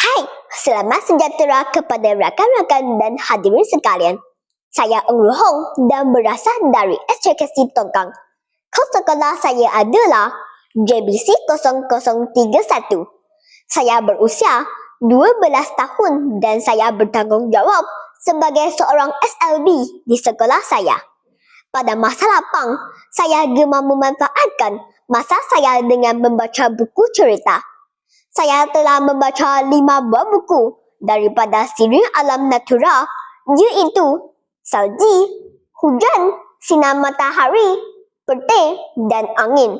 Hai, selamat sejahtera kepada rakan-rakan dan hadirin sekalian. Saya Eng Ruhong dan berasal dari SCKC Tongkang. Kod sekolah saya adalah JBC 0031. Saya berusia 12 tahun dan saya bertanggungjawab sebagai seorang SLB di sekolah saya. Pada masa lapang, saya gemar memanfaatkan masa saya dengan membaca buku cerita. Saya telah membaca 5 buah buku daripada siri alam natural, iaitu salji, hujan, sinar matahari, petir dan angin.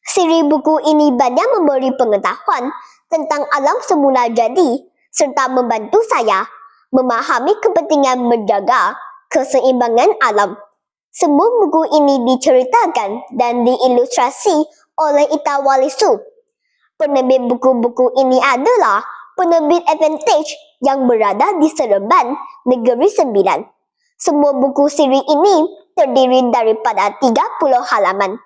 Siri buku ini banyak memberi pengetahuan tentang alam semula jadi serta membantu saya memahami kepentingan menjaga keseimbangan alam. Semua buku ini diceritakan dan diilustrasi oleh Ita Walisu. Penerbit buku-buku ini adalah penerbit Advantage yang berada di Seremban, Negeri Sembilan. Semua buku siri ini terdiri daripada 30 halaman.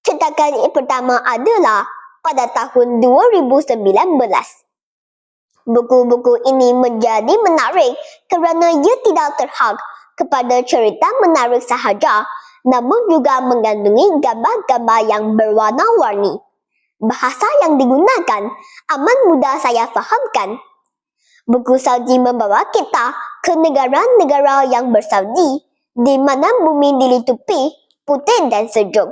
Cetakan yang pertama adalah pada tahun 2019. Buku-buku ini menjadi menarik kerana ia tidak terhad kepada cerita menarik sahaja, namun juga mengandungi gambar-gambar yang berwarna-warni. Bahasa yang digunakan amat mudah saya fahamkan. Buku salji membawa kita ke negara-negara yang bersalji, di mana bumi dilitupi putih dan sejuk.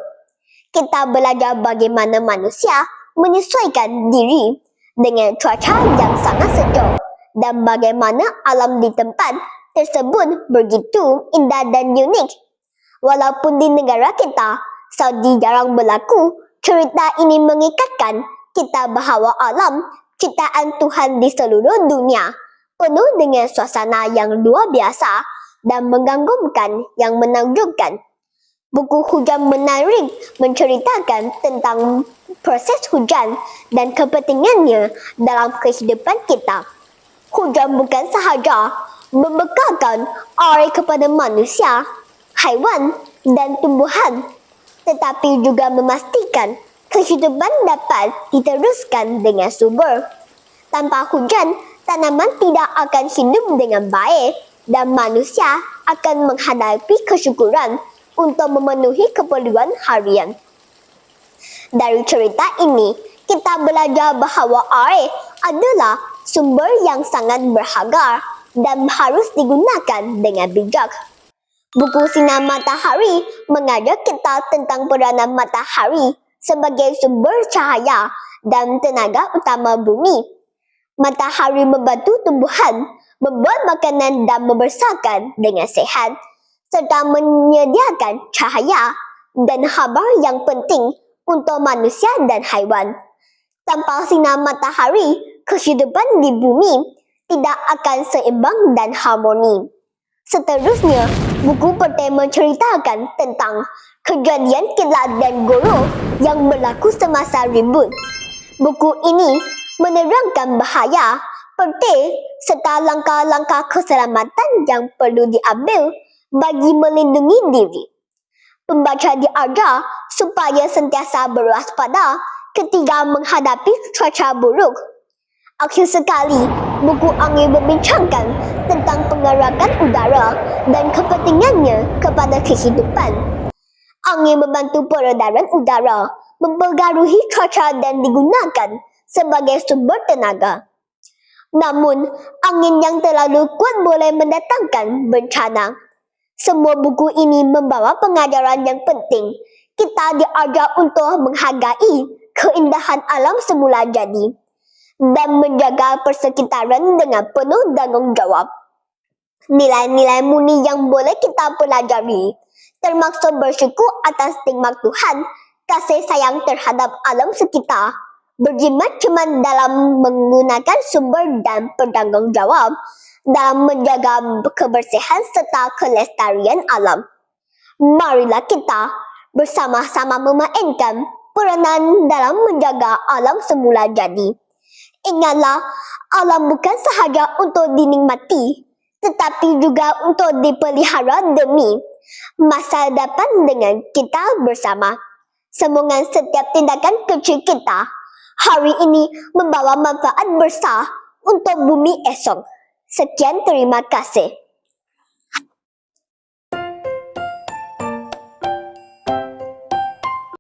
Kita belajar bagaimana manusia menyesuaikan diri dengan cuaca yang sangat sejuk dan bagaimana alam di tempat tersebut begitu indah dan unik. Walaupun di negara kita, salji jarang berlaku, cerita ini mengikatkan kita bahawa alam ciptaan Tuhan di seluruh dunia penuh dengan suasana yang luar biasa dan mengagumkan yang menakjubkan. Buku hujan menarik menceritakan tentang proses hujan dan kepentingannya dalam kehidupan kita. Hujan bukan sahaja membekalkan air kepada manusia, haiwan dan tumbuhan, tetapi juga memastikan kehidupan dapat diteruskan dengan subur. Tanpa hujan, tanaman tidak akan hidup dengan baik dan manusia akan menghadapi kesyukuran untuk memenuhi keperluan harian. Dari cerita ini, kita belajar bahawa air adalah sumber yang sangat berharga dan harus digunakan dengan bijak. Buku Sinar Matahari mengajar kita tentang peranan matahari sebagai sumber cahaya dan tenaga utama bumi. Matahari membantu tumbuhan membuat makanan dan membesarkan dengan sehat, serta menyediakan cahaya dan habar yang penting untuk manusia dan haiwan. Tanpa sinar matahari, kehidupan di bumi tidak akan seimbang dan harmoni. Seterusnya, buku petir menceritakan tentang kejadian kilat dan goro yang berlaku semasa ribut. Buku ini menerangkan bahaya petir serta langkah-langkah keselamatan yang perlu diambil bagi melindungi diri. Pembaca diajar supaya sentiasa berwaspada ketika menghadapi cuaca buruk. Akhir sekali, buku angin membincangkan tentang pengarahan udara dan kepentingannya kepada kehidupan. Angin membantu peredaran udara, mempengaruhi cuaca dan digunakan sebagai sumber tenaga. Namun, angin yang terlalu kuat boleh mendatangkan bencana. Semua buku ini membawa pengajaran yang penting. Kita diajar untuk menghargai keindahan alam semula jadi dan menjaga persekitaran dengan penuh tanggungjawab. Nilai-nilai murni yang boleh kita pelajari termasuk bersyukur atas nikmat Tuhan, kasih sayang terhadap alam sekitar, berjimat cermat dalam menggunakan sumber dan bertanggungjawab dalam menjaga kebersihan serta kelestarian alam. Marilah kita bersama-sama memainkan peranan dalam menjaga alam semula jadi. Ingatlah, alam bukan sahaja untuk dinikmati, tetapi juga untuk dipelihara demi masa depan dengan kita bersama. Semoga setiap tindakan kecil kita hari ini membawa manfaat besar untuk bumi esok. Sekian, terima kasih.